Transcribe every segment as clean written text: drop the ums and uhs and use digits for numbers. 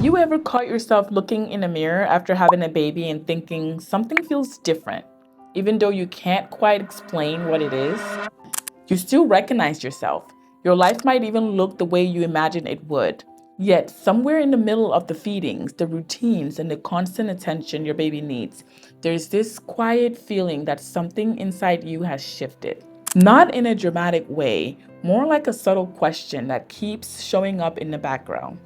You ever caught yourself looking in a mirror after having a baby and thinking something feels different, even though you can't quite explain what it is? You still recognize yourself. Your life might even look the way you imagine it would. Yet, somewhere in the middle of the feedings, the routines, and the constant attention your baby needs, there's this quiet feeling that something inside you has shifted. Not in a dramatic way, more like a subtle question that keeps showing up in the background.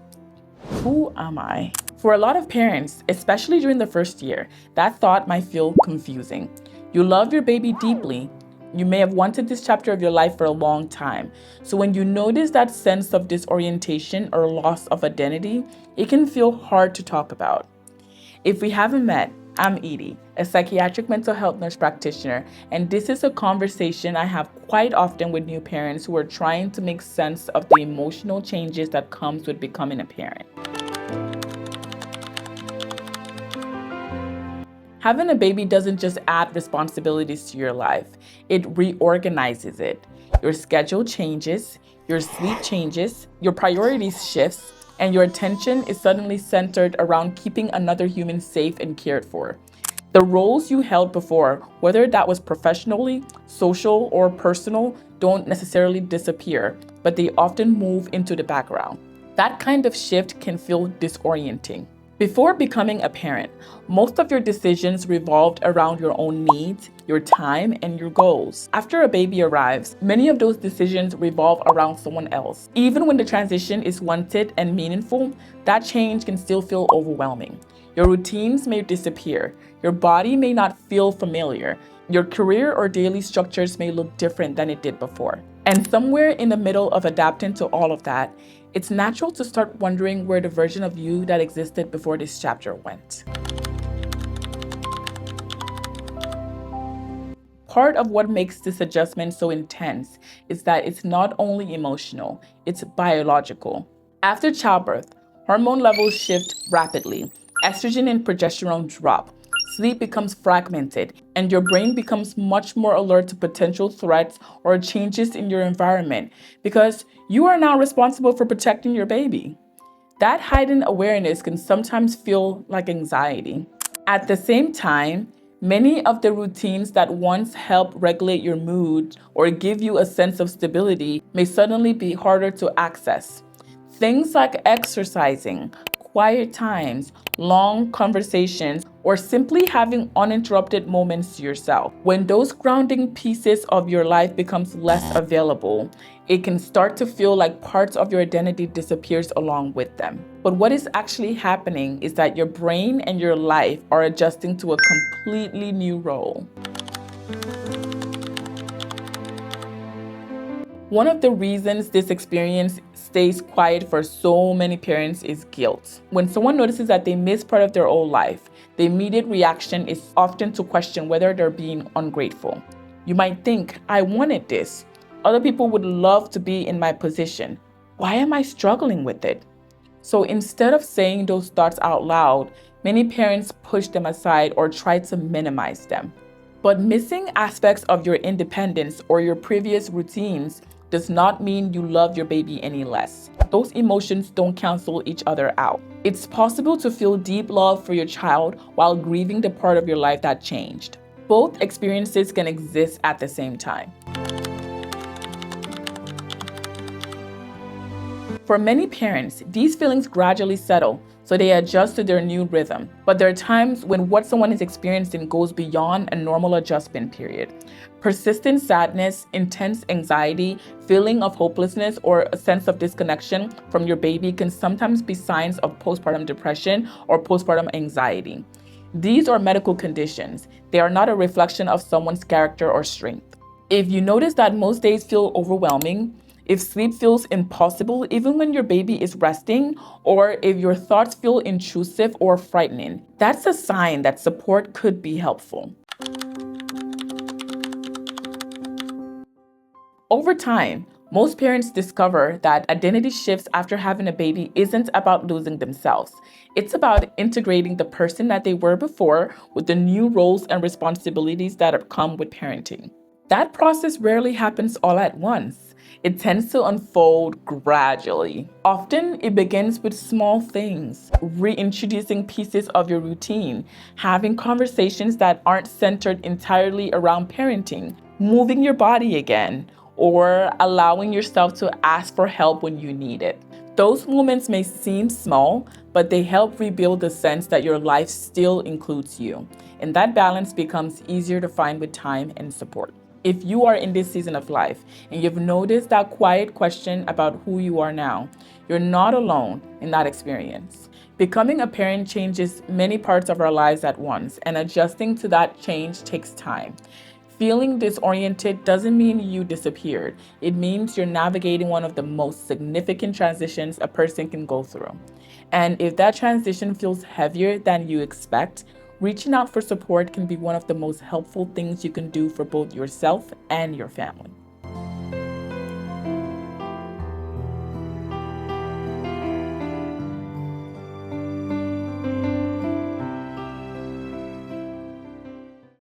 Who am I? For a lot of parents, especially during the first year, that thought might feel confusing. You love your baby deeply. You may have wanted this chapter of your life for a long time. So when you notice that sense of disorientation or loss of identity, it can feel hard to talk about. If we haven't met, I'm Edie, a psychiatric mental health nurse practitioner, and this is a conversation I have quite often with new parents who are trying to make sense of the emotional changes that comes with becoming a parent. Having a baby doesn't just add responsibilities to your life, it reorganizes it. Your schedule changes, your sleep changes, your priorities shifts, and your attention is suddenly centered around keeping another human safe and cared for. The roles you held before, whether that was professionally, social, or personal, don't necessarily disappear, but they often move into the background. That kind of shift can feel disorienting. Before becoming a parent, most of your decisions revolved around your own needs, your time, and your goals. After a baby arrives, many of those decisions revolve around someone else. Even when the transition is wanted and meaningful, that change can still feel overwhelming. Your routines may disappear, your body may not feel familiar, your career or daily structures may look different than it did before. And somewhere in the middle of adapting to all of that, it's natural to start wondering where the version of you that existed before this chapter went. Part of what makes this adjustment so intense is that it's not only emotional, it's biological. After childbirth, hormone levels shift rapidly. Estrogen and progesterone drop. Sleep becomes fragmented, and your brain becomes much more alert to potential threats or changes in your environment because you are now responsible for protecting your baby. That heightened awareness can sometimes feel like anxiety. At the same time, many of the routines that once helped regulate your mood or give you a sense of stability may suddenly be harder to access. Things like exercising, quiet times, long conversations, or simply having uninterrupted moments to yourself. When those grounding pieces of your life becomes less available, it can start to feel like parts of your identity disappears along with them. But what is actually happening is that your brain and your life are adjusting to a completely new role. One of the reasons this experience stays quiet for so many parents is guilt. When someone notices that they miss part of their old life, the immediate reaction is often to question whether they're being ungrateful. You might think, I wanted this. Other people would love to be in my position. Why am I struggling with it? So instead of saying those thoughts out loud, many parents push them aside or try to minimize them. But missing aspects of your independence or your previous routines does not mean you love your baby any less. Those emotions don't cancel each other out. It's possible to feel deep love for your child while grieving the part of your life that changed. Both experiences can exist at the same time. For many parents, these feelings gradually settle, so they adjust to their new rhythm. But there are times when what someone is experiencing goes beyond a normal adjustment period. Persistent sadness, intense anxiety, feeling of hopelessness, or a sense of disconnection from your baby can sometimes be signs of postpartum depression or postpartum anxiety. These are medical conditions. They are not a reflection of someone's character or strength. If you notice that most days feel overwhelming, if sleep feels impossible even when your baby is resting, or if your thoughts feel intrusive or frightening, that's a sign that support could be helpful. Over time, most parents discover that identity shifts after having a baby isn't about losing themselves. It's about integrating the person that they were before with the new roles and responsibilities that have come with parenting. That process rarely happens all at once. It tends to unfold gradually. Often, it begins with small things, reintroducing pieces of your routine, having conversations that aren't centered entirely around parenting, moving your body again, or allowing yourself to ask for help when you need it. Those moments may seem small, but they help rebuild the sense that your life still includes you. And that balance becomes easier to find with time and support. If you are in this season of life and you've noticed that quiet question about who you are now, you're not alone in that experience. Becoming a parent changes many parts of our lives at once, and adjusting to that change takes time. Feeling disoriented doesn't mean you disappeared. It means you're navigating one of the most significant transitions a person can go through. And if that transition feels heavier than you expect, reaching out for support can be one of the most helpful things you can do for both yourself and your family.